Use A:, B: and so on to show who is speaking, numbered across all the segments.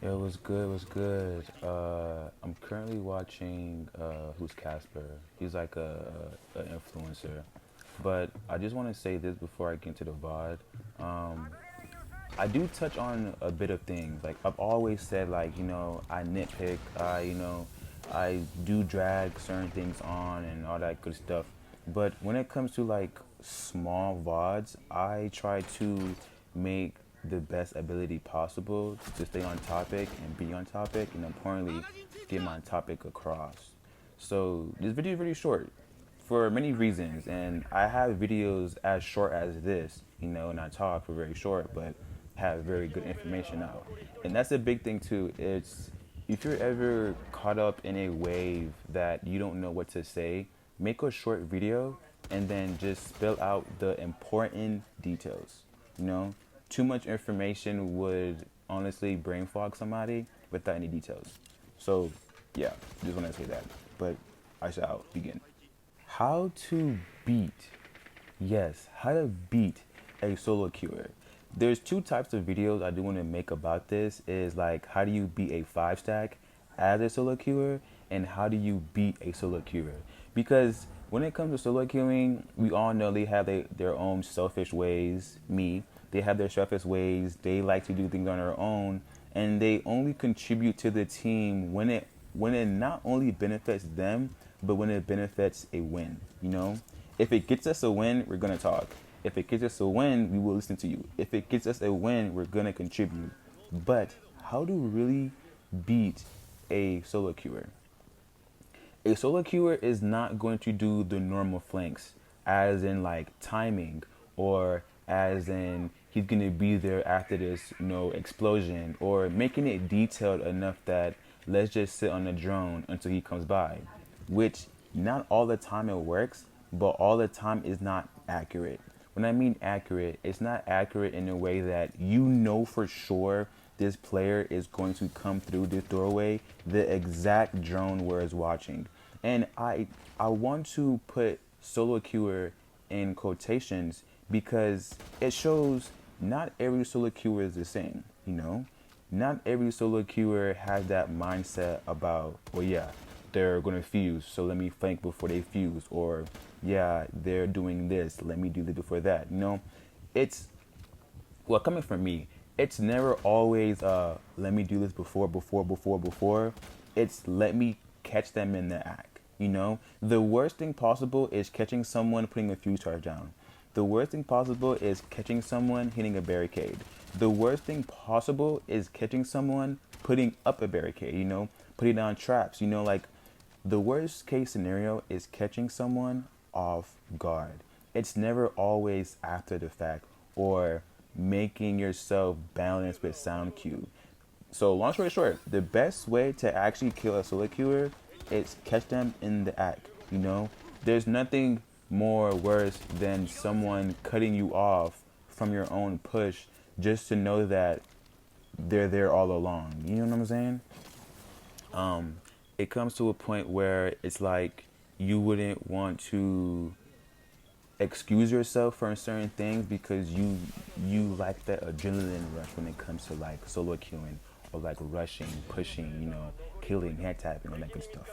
A: It was good. It was good. I'm currently watching who's Casper. He's like a influencer. But I just want to say this before I get into the VOD. Um, I do touch on a bit of things. Like I've always said, like I nitpick. I do drag certain things on and all that good stuff. But when it comes to like small VODs, I try to make the best ability possible to stay on topic and be on topic, and importantly, get my topic across. So this video is really short for many reasons, and I have videos as short as this, and I talk for very short, but have very good information out. And that's a big thing too. It's if you're ever caught up in a wave that you don't know what to say, make a short video and then just spill out the important details. You know, too much information would honestly brain fog somebody without any details. So, yeah, just want to say that. But I shall begin. How to beat, yes, how to beat a solo queuer. There's two types of videos I do want to make about this. Is like how do you beat a 5 stack as a solo queuer, and how do you beat a solo queuer? Because when it comes to solo queuing, we all know they have their own selfish ways. They have their selfish ways. They like to do things on their own, and they only contribute to the team when it not only benefits them, but when it benefits a win. If it gets us a win, we're gonna talk. If it gets us a win, we will listen to you. If it gets us a win, we're gonna contribute. But how to really beat a solo queuer? A solo queuer is not going to do the normal flanks, as in like timing, or as in he's gonna be there after this, explosion, or making it detailed enough that let's just sit on the drone until he comes by, which not all the time it works, but all the time is not accurate. When I mean accurate, it's not accurate in a way that for sure this player is going to come through this doorway the exact drone where it's watching. And I want to put solo queuer in quotations because it shows not every solo queuer is the same. Not every solo queuer has that mindset about, well, yeah, they're going to fuse, so let me flank before they fuse, or yeah, they're doing this, let me do this before that. It's, well, coming from me, it's never always let me do this before. It's let me catch them in the act. The worst thing possible is catching someone putting a fuse charge down. The worst thing possible is catching someone hitting a barricade. The worst thing possible is catching someone putting up a barricade, putting down traps. Like the worst case scenario is catching someone off guard. It's never always after the fact or making yourself balance with sound cue. So long story short, the best way to actually kill a solo queuer is catch them in the act. There's nothing more worse than someone cutting you off from your own push just to know that they're there all along. You know what I'm saying? It comes to a point where it's like you wouldn't want to excuse yourself from certain things because you like that adrenaline rush when it comes to like solo queuing or like rushing, pushing, killing, head tapping, all that good stuff.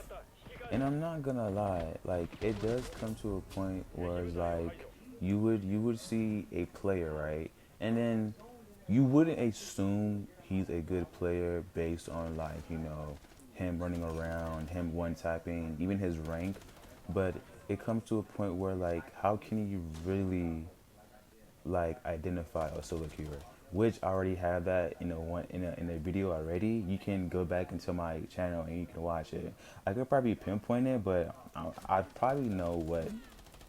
A: And I'm not gonna lie, like it does come to a point where it's like you would see a player, right? And then you wouldn't assume he's a good player based on like, him running around, him one tapping, even his rank. But it comes to a point where like how can you really like identify a solo queuer? Which I already have that in a video already. You can go back into my channel and you can watch it. I could probably pinpoint it, but I probably know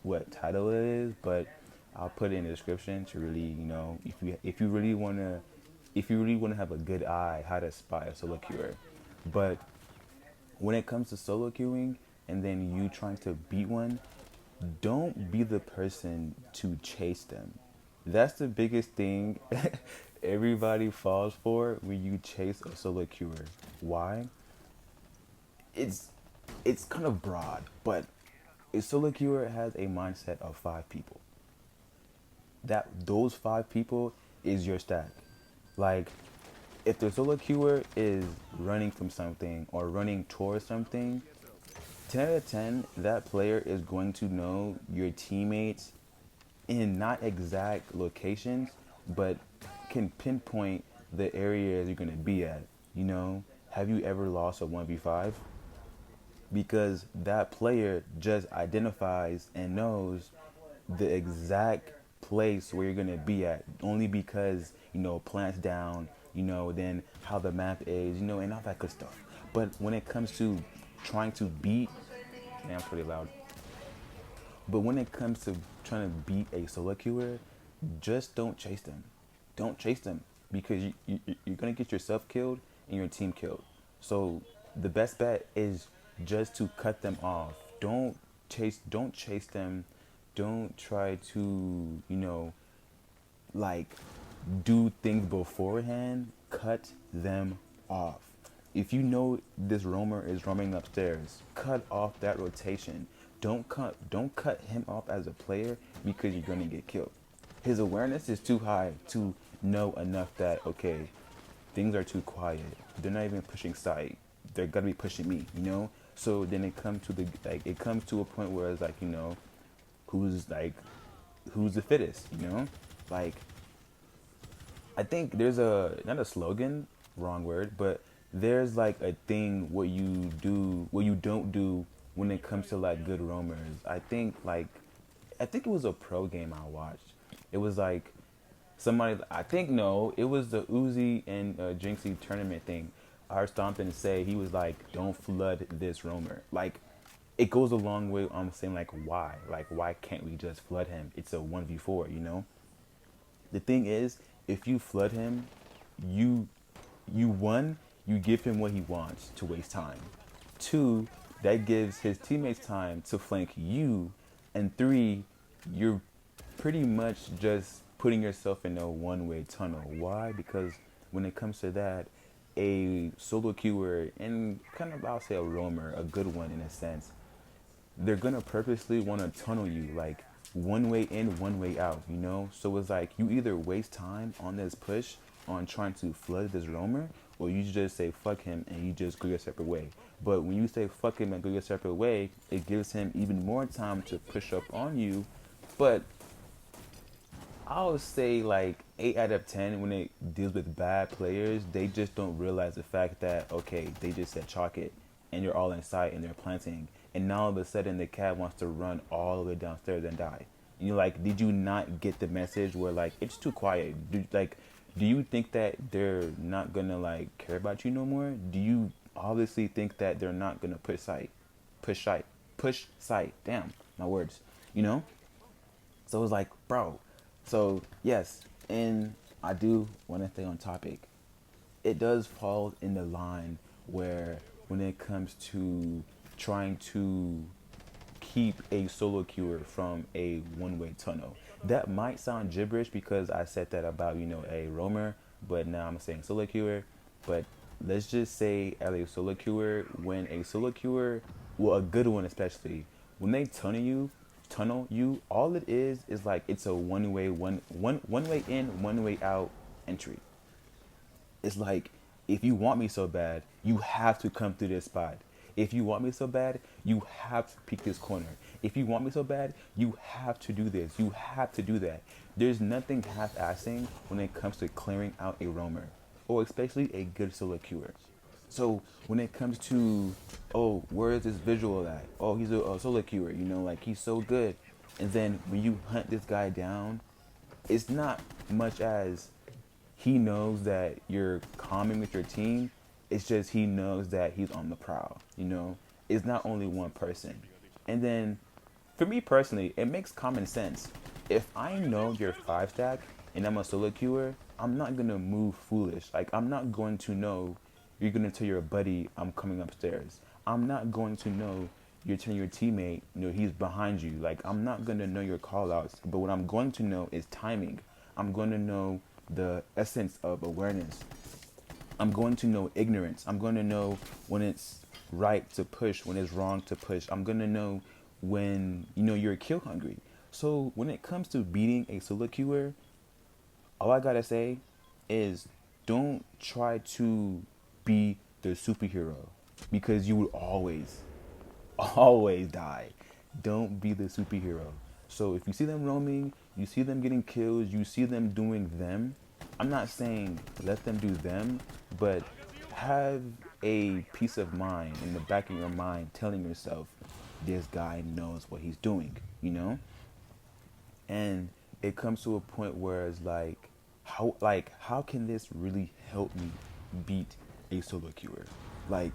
A: what title it is, but I'll put it in the description to really, if you really wanna have a good eye how to spy a solo queuer. But when it comes to solo queuing and then you trying to beat one, don't be the person to chase them. That's the biggest thing everybody falls for when you chase a solo queuer. Why? It's it's kind of broad, but a solo queuer has a mindset of 5 people. Those 5 people is your stack. Like if the solo queuer is running from something or running towards something, 10 out of 10, that player is going to know your teammates in not exact locations, but can pinpoint the areas you're going to be at. You know, have you ever lost a 1v5? Because that player just identifies and knows the exact place where you're gonna be at only because plants down, then how the map is, and all that good stuff. But when it comes to trying to beat, man, I'm pretty loud. But when it comes to trying to beat a solo queuer, just don't chase them. Don't chase them because you're gonna get yourself killed and your team killed. So the best bet is just to cut them off. Don't chase them. Don't try to like do things beforehand. Cut them off. If you know this roamer is roaming upstairs, cut off that rotation. Don't cut him off as a player because you're gonna get killed. His awareness is too high to know enough that okay, things are too quiet. They're not even pushing side. They're gonna be pushing me. So then it comes to a point where it's like, who's the fittest, Like I think there's a not a slogan, wrong word, but there's like a thing what you don't do when it comes to like good roamers. I think it was a pro game I watched. It was like somebody, I think no, it was the Uzi and Jinxie tournament thing. I heard Stompton say he was like, "Don't flood this roamer." Like, it goes a long way on saying like, why? Like, why can't we just flood him? It's a 1v4. The thing is, if you flood him, you one, you give him what he wants to waste time. Two, that gives his teammates time to flank you, and three, you're pretty much just putting yourself in a one-way tunnel. Why? Because when it comes to that, a solo queuer and kind of I'll say a roamer, a good one in a sense, they're gonna purposely want to tunnel you like one way in, one way out. So it's like you either waste time on this push on trying to flood this roamer, or you just say fuck him and you just go your separate way. But when you say fuck him and go your separate way, it gives him even more time to push up on you. But I would say like 8 out of 10 when it deals with bad players, they just don't realize the fact that, okay, they just said chalk it and you're all inside and they're planting. And now all of a sudden the cat wants to run all the way downstairs and die. And you're like, did you not get the message where like, it's too quiet? Do you think that they're not gonna like care about you no more? Do you obviously think that they're not gonna push sight? Damn, my words, you know? So it's like, bro. So yes, and I do want to stay on topic. It does fall in the line where when it comes to trying to keep a solo queuer from a one-way tunnel. That might sound gibberish because I said that about, a roamer, but now I'm saying solo queuer. But let's just say as a solo queuer, when a solo queuer, well, a good one especially, when they tunnel you, all it is like it's a one way in, one way out entry. It's like, if you want me so bad, you have to come through this spot. If you want me so bad, you have to peek this corner. If you want me so bad, you have to do this. You have to do that. There's nothing half-assing when it comes to clearing out a roamer, or especially a good solo queuer. So when it comes to, oh, where is this visual at? Oh, he's a solo queuer, like he's so good. And then when you hunt this guy down, it's not much as he knows that you're calming with your team. It's just he knows that he's on the prowl. It's not only one person. And then for me personally, it makes common sense. If I know you're 5 stack and I'm a solo queuer, I'm not gonna move foolish. Like, I'm not going to know you're gonna tell your buddy I'm coming upstairs. I'm not going to know you're telling your teammate, he's behind you. Like, I'm not gonna know your call outs, but what I'm going to know is timing. I'm going to know the essence of awareness. I'm going to know ignorance. I'm going to know when it's right to push, when it's wrong to push. I'm going to know when, you're kill hungry. So when it comes to beating a solo queuer, all I gotta say is don't try to be the superhero because you would always die. Don't be the superhero. So if you see them roaming, you see them getting kills, you see them doing them, I'm not saying let them do them, but have a peace of mind in the back of your mind telling yourself, this guy knows what he's doing, you know? And it comes to a point where it's how can this really help me beat a Solo Qer? Like,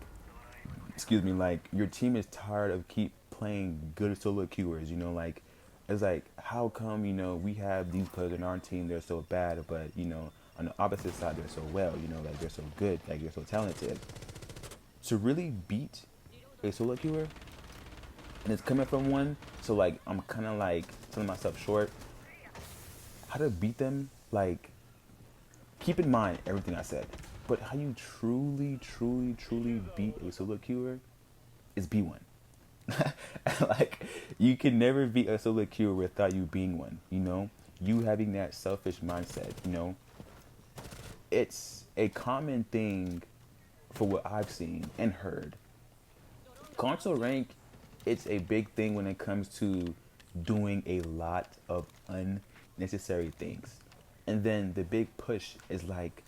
A: excuse me, like your team is tired of keep playing good Solo Qers, you know, like it's like how come, you know, we have these players in our team, they're so bad, but you know, on the opposite side they're so well, you know, like they're so good, like they're so talented. To really beat a Solo Qer, and it's coming from one, so like I'm kinda like selling myself short. How to beat them, like keep in mind everything I said. But how you truly beat a Solo Qer is B1. Like you can never beat a Solo Qer without you being one, you know? You having that selfish mindset, you know? It's a common thing for what I've seen and heard. Console rank, it's a big thing when it comes to doing a lot of unnecessary things. And then the big push is like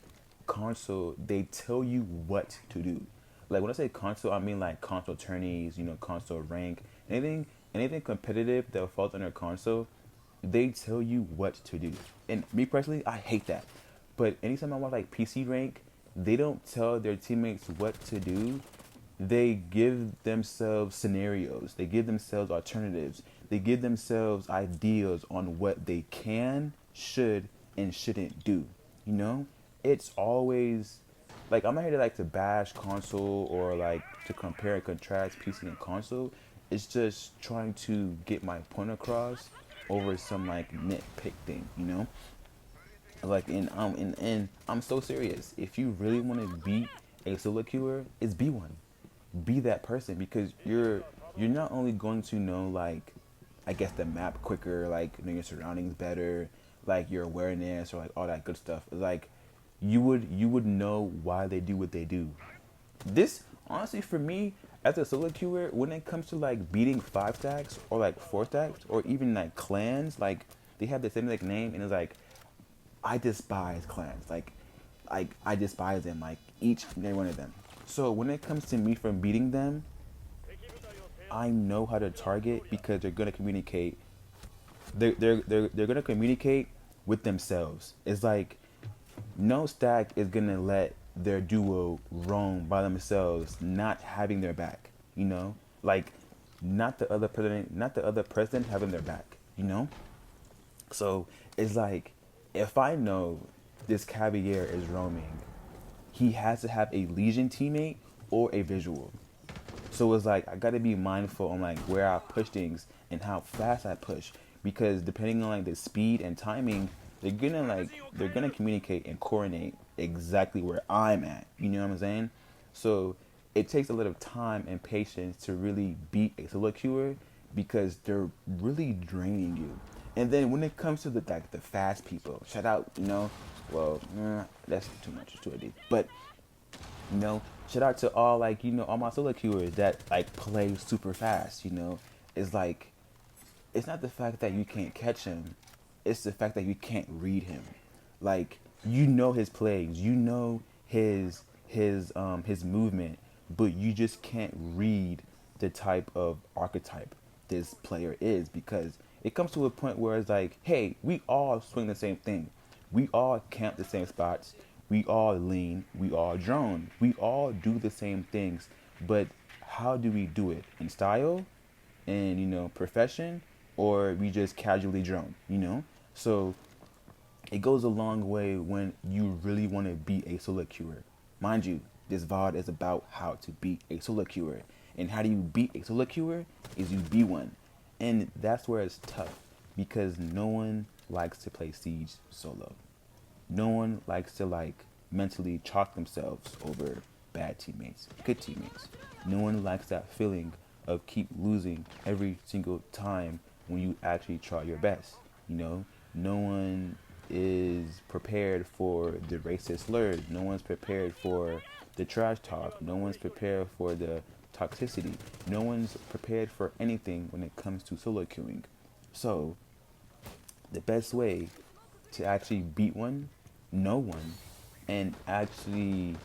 A: console, they tell you what to do. Like when I say console, I mean like console tourneys, you know, console rank, anything competitive that falls under console, they tell you what to do. And me personally, I hate that. But anytime I watch like PC rank, they don't tell their teammates what to do. They give themselves scenarios. They give themselves alternatives. They give themselves ideas on what they can, should, and shouldn't do. You know, it's always like I'm not here to like to bash console or like to compare and contrast PC and console. It's just trying to get my point across over some like nitpick thing, you know. Like and I'm so serious. If you really want to beat a Solo Qer, it's B1. Be that person because you're not only going to know like I guess the map quicker, like know your surroundings better, like your awareness or like all that good stuff. Like you would know why they do what they do. This honestly for me as a Solo Qer, when it comes to like beating 5 stacks or like 4 stacks or even like clans, like they have the same like name and it's like I despise clans. Like I despise them, like each and every one of them. So when it comes to me from beating them, I know how to target because they're gonna communicate. They're gonna communicate with themselves. It's like no stack is gonna let their duo roam by themselves, not having their back. You know, like not the other president having their back. You know, so it's like if I know this Cavalier is roaming, he has to have a Legion teammate or a visual. So it's like I gotta be mindful on like where I push things and how fast I push because depending on like the speed and timing, they're gonna communicate and coordinate exactly where I'm at. You know what I'm saying? So it takes a little time and patience to really beat a Solo Qer because they're really draining you. And then when it comes to the fast people, shout out, you know, well, that's too much, it's too deep. But you know, shout out to all like you know all my Solo Qers that like play super fast. You know, it's like it's not the fact that you can't catch him, it's the fact that you can't read him. Like you know his plays, you know his movement, but you just can't read the type of archetype this player is because it comes to a point where it's like, hey, we all swing the same thing. We all camp the same spots. We all lean. We all drone. We all do the same things. But how do we do it? In style? In, you know, profession? Or we just casually drone, you know? So it goes a long way when you really want to beat a Solo Qer. Mind you, this VOD is about how to beat a Solo Qer. And how do you beat a Solo Qer? Is you be one. And that's where it's tough because no one likes to play Siege solo. No one likes to like mentally chalk themselves over bad teammates, good teammates. No one likes that feeling of keep losing every single time when you actually try your best. You know, no one is prepared for the racist slurs. No one's prepared for the trash talk. No one's prepared for the toxicity. No one's prepared for anything when it comes to solo queuing. So the best way to actually beat one, know one, and actually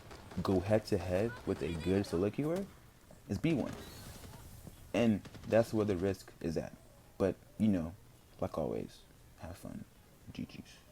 A: go head to head with a good solo queuer is be one. And that's where the risk is at. But, like always, have fun. GG's.